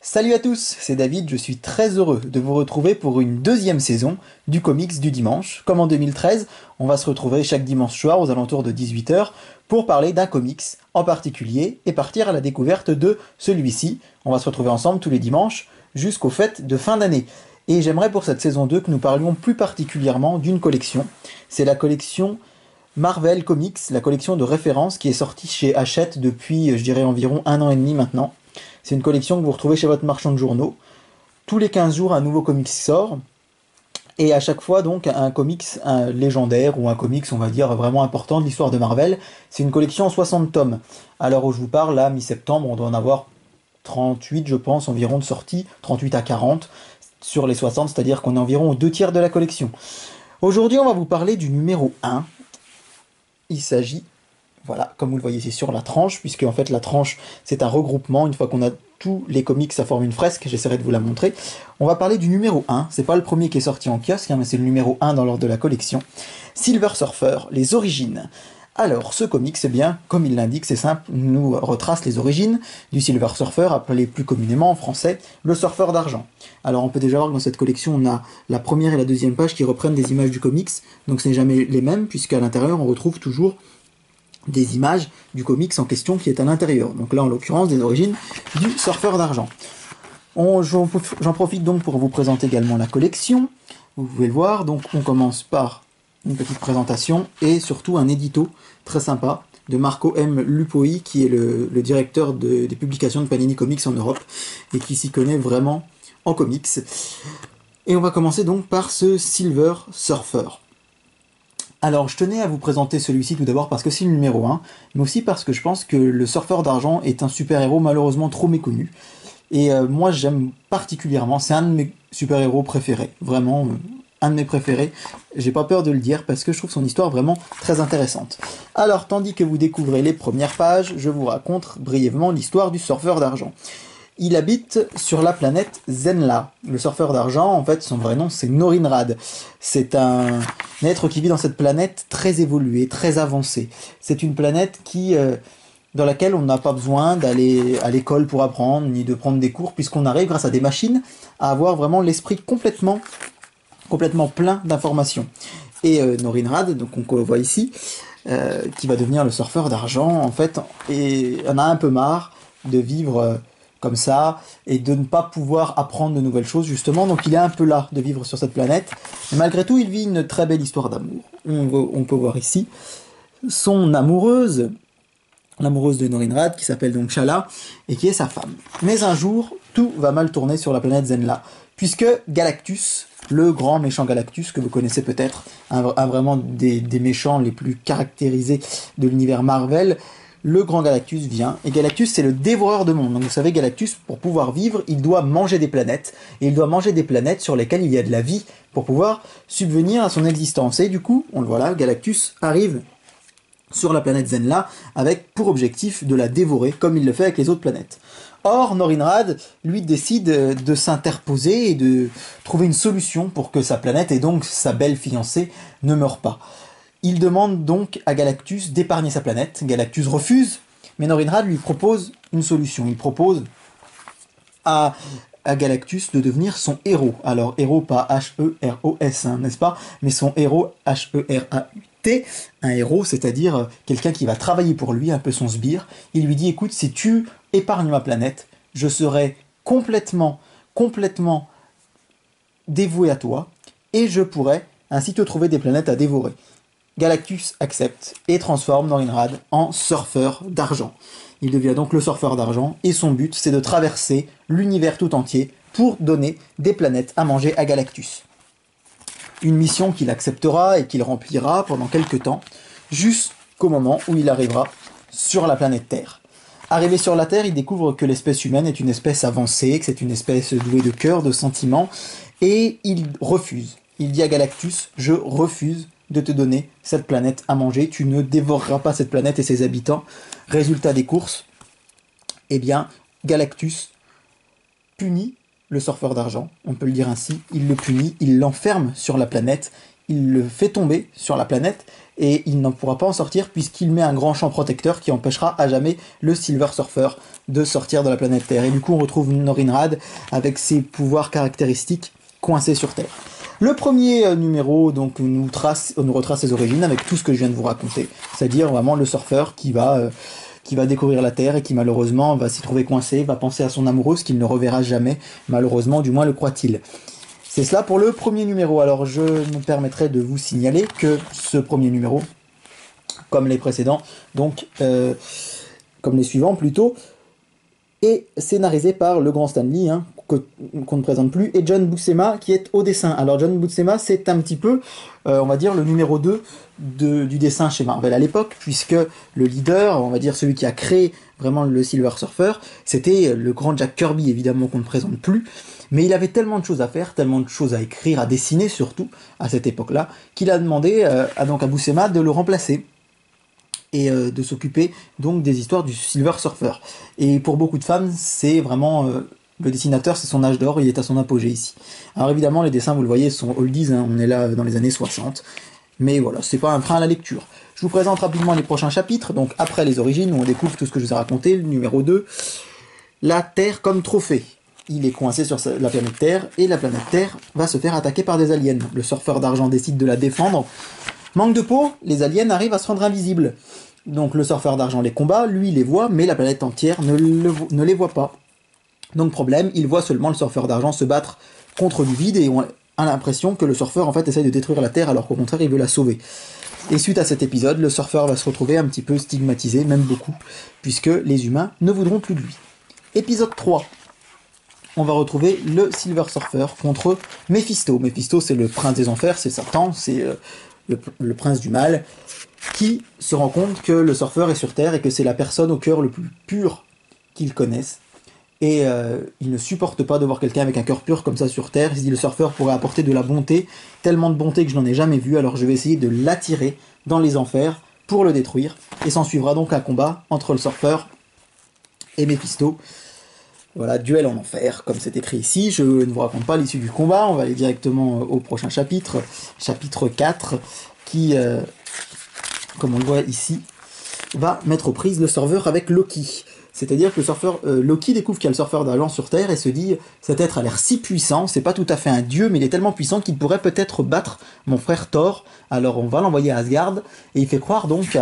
Salut à tous, c'est David, je suis très heureux de vous retrouver pour une deuxième saison du comics du dimanche. Comme en 2013, on va se retrouver chaque dimanche soir aux alentours de 18 heures pour parler d'un comics en particulier et partir à la découverte de celui-ci. On va se retrouver ensemble tous les dimanches jusqu'aux fêtes de fin d'année. Et j'aimerais pour cette saison 2 que nous parlions plus particulièrement d'une collection. C'est la collection Marvel Comics, la collection de référence qui est sortie chez Hachette depuis, je dirais, environ 1 an et demi maintenant. C'est une collection que vous retrouvez chez votre marchand de journaux. Tous les 15 jours, un nouveau comics sort. Et à chaque fois, donc, un comics légendaire ou un comics, on va dire, vraiment important de l'histoire de Marvel. C'est une collection en 60 tomes. À l'heure où je vous parle, là, mi-septembre, on doit en avoir 38, je pense, environ de sorties. 38 à 40 sur les 60, c'est-à-dire qu'on est environ aux 2 tiers de la collection. Aujourd'hui, on va vous parler du numéro 1. Il s'agit, voilà, comme vous le voyez, c'est sur la tranche, puisque en fait la tranche, c'est un regroupement. Une fois qu'on a tous les comics, ça forme une fresque, j'essaierai de vous la montrer. On va parler du numéro 1, c'est pas le premier qui est sorti en kiosque, mais c'est le numéro 1 dans l'ordre de la collection. Silver Surfer, les origines. Alors, ce comics, c'est bien, comme il l'indique, c'est simple, nous retrace les origines du Silver Surfer, appelé plus communément en français le surfeur d'argent. Alors, on peut déjà voir que dans cette collection, on a la première et la deuxième page qui reprennent des images du comics, donc ce n'est jamais les mêmes, puisqu'à l'intérieur, on retrouve toujours des images du comics en question qui est à l'intérieur. Donc là, en l'occurrence, des origines du surfeur d'argent. J'en profite donc pour vous présenter également la collection. Vous pouvez le voir, donc on commence par une petite présentation et surtout un édito très sympa de Marco M. Lupoi, qui est le directeur des publications de Panini Comics en Europe et qui s'y connaît vraiment en comics. Et on va commencer donc par ce Silver Surfer. Alors, je tenais à vous présenter celui-ci tout d'abord parce que c'est le numéro 1, mais aussi parce que je pense que le surfeur d'argent est un super-héros malheureusement trop méconnu. Et moi, j'aime particulièrement, c'est un de mes super-héros préférés, vraiment, un de mes préférés. J'ai pas peur de le dire parce que je trouve son histoire vraiment très intéressante. Alors, tandis que vous découvrez les premières pages, je vous raconte brièvement l'histoire du surfeur d'argent. Il habite sur la planète Zenla. Le surfeur d'argent, en fait, son vrai nom, c'est Norinrad. C'est un être qui vit dans cette planète très évoluée, très avancée. C'est une planète dans laquelle on n'a pas besoin d'aller à l'école pour apprendre, ni de prendre des cours, puisqu'on arrive, grâce à des machines, à avoir vraiment l'esprit complètement plein d'informations. Et Norinrad, donc on le voit ici, qui va devenir le surfeur d'argent, en fait, et en a un peu marre de vivre comme ça, et de ne pas pouvoir apprendre de nouvelles choses, justement. Donc il est un peu là de vivre sur cette planète. Mais malgré tout, il vit une très belle histoire d'amour. On peut voir ici son amoureuse, l'amoureuse de Norinrad, qui s'appelle donc Shala, et qui est sa femme. Mais un jour, tout va mal tourner sur la planète Zenla, puisque Galactus, le grand méchant Galactus, que vous connaissez peut-être, un vraiment des méchants les plus caractérisés de l'univers Marvel, le grand Galactus vient, et Galactus c'est le dévoreur de monde. Donc vous savez, Galactus, pour pouvoir vivre, il doit manger des planètes, et il doit manger des planètes sur lesquelles il y a de la vie, pour pouvoir subvenir à son existence. Et du coup, on le voit là, Galactus arrive sur la planète Zenla, avec pour objectif de la dévorer, comme il le fait avec les autres planètes. Or, Norinrad, lui, décide de s'interposer et de trouver une solution pour que sa planète, et donc sa belle fiancée, ne meure pas. Il demande donc à Galactus d'épargner sa planète. Galactus refuse, mais Norinrad lui propose une solution. Il propose à Galactus de devenir son héros. Alors, héros pas H-E-R-O-S, hein, n'est-ce pas? Mais son héros H-E-R-A-U-T, un héros, c'est-à-dire quelqu'un qui va travailler pour lui, un peu son sbire. Il lui dit, écoute, si tu épargnes ma planète, je serai complètement dévoué à toi, et je pourrai ainsi te trouver des planètes à dévorer. Galactus accepte et transforme Norinrad en surfeur d'argent. Il devient donc le surfeur d'argent et son but c'est de traverser l'univers tout entier pour donner des planètes à manger à Galactus. Une mission qu'il acceptera et qu'il remplira pendant quelques temps, jusqu'au moment où il arrivera sur la planète Terre. Arrivé sur la Terre, il découvre que l'espèce humaine est une espèce avancée, que c'est une espèce douée de cœur, de sentiments, et il refuse. Il dit à Galactus, je refuse de te donner cette planète à manger, tu ne dévoreras pas cette planète et ses habitants. Résultat des courses, eh bien, Galactus punit le surfeur d'argent, on peut le dire ainsi, il le punit, il l'enferme sur la planète, il le fait tomber sur la planète, et il n'en pourra pas en sortir puisqu'il met un grand champ protecteur qui empêchera à jamais le Silver Surfer de sortir de la planète Terre. Et du coup on retrouve Norinrad avec ses pouvoirs caractéristiques coincés sur Terre. Le premier numéro donc nous retrace ses origines avec tout ce que je viens de vous raconter, c'est-à-dire vraiment le surfeur qui va découvrir la Terre et qui malheureusement va s'y trouver coincé, va penser à son amoureuse qu'il ne reverra jamais, malheureusement, du moins le croit-il. C'est cela pour le premier numéro. Alors je me permettrai de vous signaler que ce premier numéro, comme les précédents, donc comme les suivants plutôt, est scénarisé par le grand Stan Lee, qu'on ne présente plus, et John Buscema qui est au dessin. Alors John Buscema, c'est un petit peu, on va dire, le numéro 2 du dessin chez Marvel à l'époque, puisque le leader, on va dire celui qui a créé vraiment le Silver Surfer, c'était le grand Jack Kirby, évidemment qu'on ne présente plus, mais il avait tellement de choses à faire, tellement de choses à écrire, à dessiner surtout, à cette époque-là, qu'il a demandé à Buscema de le remplacer et de s'occuper donc des histoires du Silver Surfer. Et pour beaucoup de fans, c'est vraiment le dessinateur, c'est son âge d'or, il est à son apogée ici. Alors évidemment, les dessins, vous le voyez, sont oldies, on est là dans les années 60, mais voilà, c'est pas un frein à la lecture. Je vous présente rapidement les prochains chapitres, donc après les origines, où on découvre tout ce que je vous ai raconté, le numéro 2, la Terre comme trophée. Il est coincé sur la planète Terre, et la planète Terre va se faire attaquer par des aliens. Le surfeur d'argent décide de la défendre. Manque de peau, les aliens arrivent à se rendre invisibles. Donc le surfeur d'argent les combat, lui il les voit, mais la planète entière ne les voit pas. Donc problème, il voit seulement le surfeur d'argent se battre contre du vide, et on a l'impression que le surfeur en fait essaye de détruire la Terre alors qu'au contraire il veut la sauver. Et suite à cet épisode, le surfeur va se retrouver un petit peu stigmatisé, même beaucoup, puisque les humains ne voudront plus de lui. Épisode 3. On va retrouver le Silver Surfer contre Mephisto. Mephisto c'est le prince des enfers, c'est Satan, c'est le prince du mal, qui se rend compte que le surfeur est sur Terre et que c'est la personne au cœur le plus pur qu'il connaisse. Et il ne supporte pas de voir quelqu'un avec un cœur pur comme ça sur Terre. Il se dit le surfeur pourrait apporter de la bonté, tellement de bonté que je n'en ai jamais vu, alors je vais essayer de l'attirer dans les enfers pour le détruire. Et s'en suivra donc un combat entre le surfeur et Mephisto. Voilà, duel en enfer, comme c'est écrit ici. Je ne vous raconte pas l'issue du combat, on va aller directement au prochain chapitre, chapitre 4, qui, comme on le voit ici, va mettre aux prises le surfeur avec Loki. C'est-à-dire que le surfeur, Loki découvre qu'il y a le surfeur d'argent sur Terre et se dit « cet être a l'air si puissant, c'est pas tout à fait un dieu, mais il est tellement puissant qu'il pourrait peut-être battre mon frère Thor, alors on va l'envoyer à Asgard. » Et il fait croire donc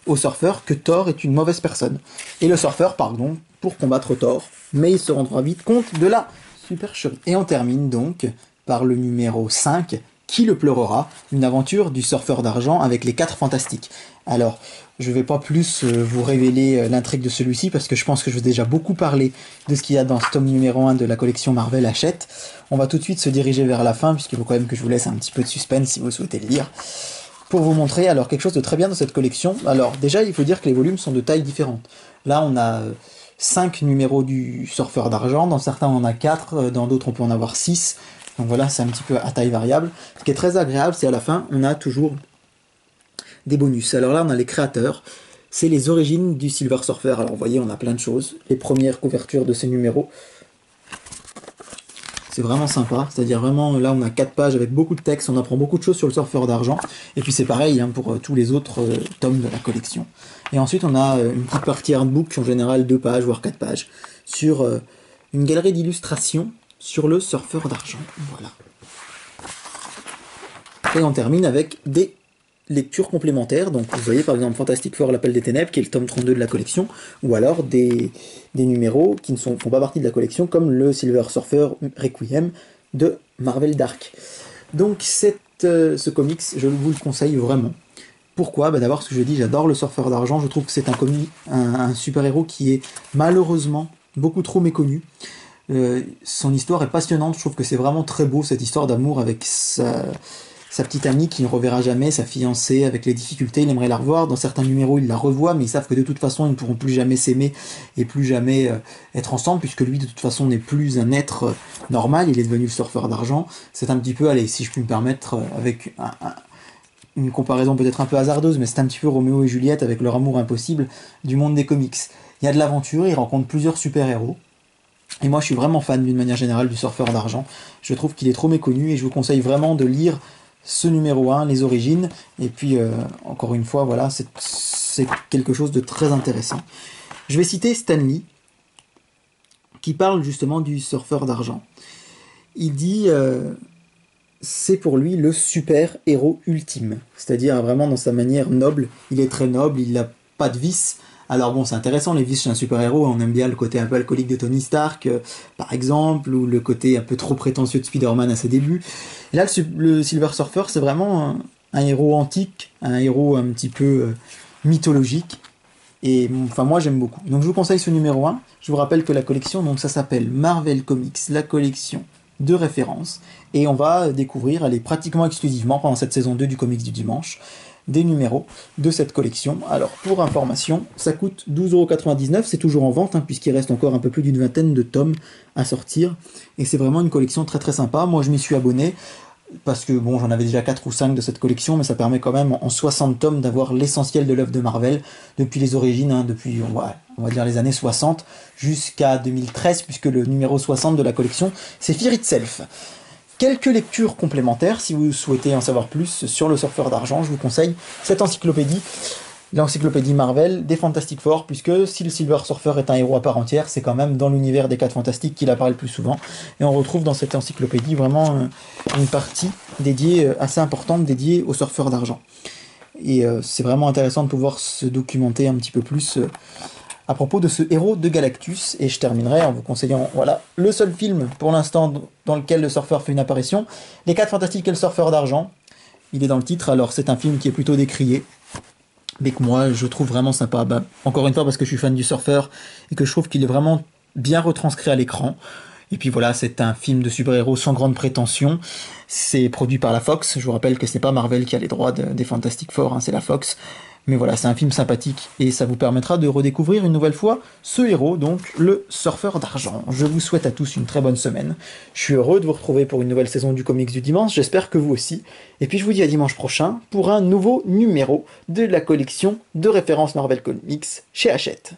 au surfeur que Thor est une mauvaise personne. Et le surfeur part donc pour combattre Thor, mais il se rendra vite compte de la supercherie. Et on termine donc par le numéro 5, Qui le pleurera, une aventure du surfeur d'argent avec les 4 fantastiques. Alors, je ne vais pas plus vous révéler l'intrigue de celui-ci, parce que je pense que je vous ai déjà beaucoup parlé de ce qu'il y a dans ce tome numéro 1 de la collection Marvel Hachette. On va tout de suite se diriger vers la fin, puisqu'il faut quand même que je vous laisse un petit peu de suspense si vous souhaitez le lire, pour vous montrer alors quelque chose de très bien dans cette collection. Alors déjà, il faut dire que les volumes sont de tailles différentes. Là, on a 5 numéros du surfeur d'argent, dans certains on en a 4, dans d'autres on peut en avoir 6. Donc voilà, c'est un petit peu à taille variable. Ce qui est très agréable, c'est à la fin, on a toujours des bonus. Alors là, on a les créateurs, c'est les origines du Silver Surfer. Alors vous voyez, on a plein de choses. Les premières couvertures de ces numéros. C'est vraiment sympa, c'est-à-dire vraiment, là on a 4 pages avec beaucoup de texte, on apprend beaucoup de choses sur le surfeur d'argent. Et puis c'est pareil pour tous les autres tomes de la collection. Et ensuite on a une petite partie artbook, en général 2 pages, voire 4 pages, sur une galerie d'illustrations sur le surfeur d'argent. Voilà. Et on termine avec des lectures complémentaires. Donc vous voyez par exemple Fantastic Four, l'appel des ténèbres, qui est le tome 32 de la collection, ou alors des numéros qui ne font pas partie de la collection, comme le Silver Surfer Requiem de Marvel Dark. Donc ce comics, je vous le conseille vraiment. Pourquoi ? D'abord, ce que je dis, j'adore le surfeur d'argent, je trouve que c'est un super-héros qui est malheureusement beaucoup trop méconnu. Son histoire est passionnante, je trouve que c'est vraiment très beau, cette histoire d'amour avec sa petite amie qui ne reverra jamais, sa fiancée, avec les difficultés, il aimerait la revoir. Dans certains numéros, il la revoit, mais ils savent que de toute façon, ils ne pourront plus jamais s'aimer et plus jamais être ensemble, puisque lui, de toute façon, n'est plus un être normal, il est devenu le surfeur d'argent. C'est un petit peu, allez, si je puis me permettre, avec une comparaison peut-être un peu hasardeuse, mais c'est un petit peu Roméo et Juliette avec leur amour impossible du monde des comics. Il y a de l'aventure, il rencontre plusieurs super-héros. Et moi, je suis vraiment fan d'une manière générale du surfeur d'argent. Je trouve qu'il est trop méconnu et je vous conseille vraiment de lire ce numéro 1, les origines, et puis encore une fois, voilà, c'est quelque chose de très intéressant. Je vais citer Stan Lee, qui parle justement du surfeur d'argent. Il dit c'est pour lui le super-héros ultime, c'est-à-dire vraiment dans sa manière noble, il est très noble, il n'a pas de vices. Alors bon, c'est intéressant les vices chez un super-héros, on aime bien le côté un peu alcoolique de Tony Stark, par exemple, ou le côté un peu trop prétentieux de Spider-Man à ses débuts. Et là, le Silver Surfer, c'est vraiment un héros antique, un héros un petit peu mythologique, et enfin moi j'aime beaucoup. Donc je vous conseille ce numéro 1, je vous rappelle que la collection, donc ça s'appelle Marvel Comics, la collection de référence, et on va découvrir, elle est pratiquement exclusivement pendant cette saison 2 du Comics du Dimanche, des numéros de cette collection. Alors pour information, ça coûte 12,99€, c'est toujours en vente, puisqu'il reste encore un peu plus d'une vingtaine de tomes à sortir, et c'est vraiment une collection très très sympa. Moi je m'y suis abonné, parce que bon, j'en avais déjà 4 ou 5 de cette collection, mais ça permet quand même en 60 tomes d'avoir l'essentiel de l'œuvre de Marvel, depuis les origines, depuis on va dire les années 60, jusqu'à 2013, puisque le numéro 60 de la collection, c'est Fear Itself. Quelques lectures complémentaires, si vous souhaitez en savoir plus sur le surfeur d'argent, je vous conseille cette encyclopédie, l'encyclopédie Marvel des Fantastic Four, puisque si le Silver Surfer est un héros à part entière, c'est quand même dans l'univers des 4 Fantastiques qu'il apparaît le plus souvent, et on retrouve dans cette encyclopédie vraiment une partie dédiée, assez importante, dédiée au surfeur d'argent. Et c'est vraiment intéressant de pouvoir se documenter un petit peu plus à propos de ce héros de Galactus, et je terminerai en vous conseillant, voilà, le seul film pour l'instant dans lequel le surfeur fait une apparition, Les 4 Fantastiques et le surfeur d'argent. Il est dans le titre, alors c'est un film qui est plutôt décrié, mais que moi je trouve vraiment sympa. Encore une fois parce que je suis fan du surfeur et que je trouve qu'il est vraiment bien retranscrit à l'écran. Et puis voilà, c'est un film de super-héros sans grande prétention. C'est produit par la Fox. Je vous rappelle que c'est pas Marvel qui a les droits des Fantastic Four, c'est la Fox. Mais voilà, c'est un film sympathique et ça vous permettra de redécouvrir une nouvelle fois ce héros, donc le surfeur d'argent. Je vous souhaite à tous une très bonne semaine. Je suis heureux de vous retrouver pour une nouvelle saison du Comics du Dimanche, j'espère que vous aussi. Et puis je vous dis à dimanche prochain pour un nouveau numéro de la collection de références Marvel Comics chez Hachette.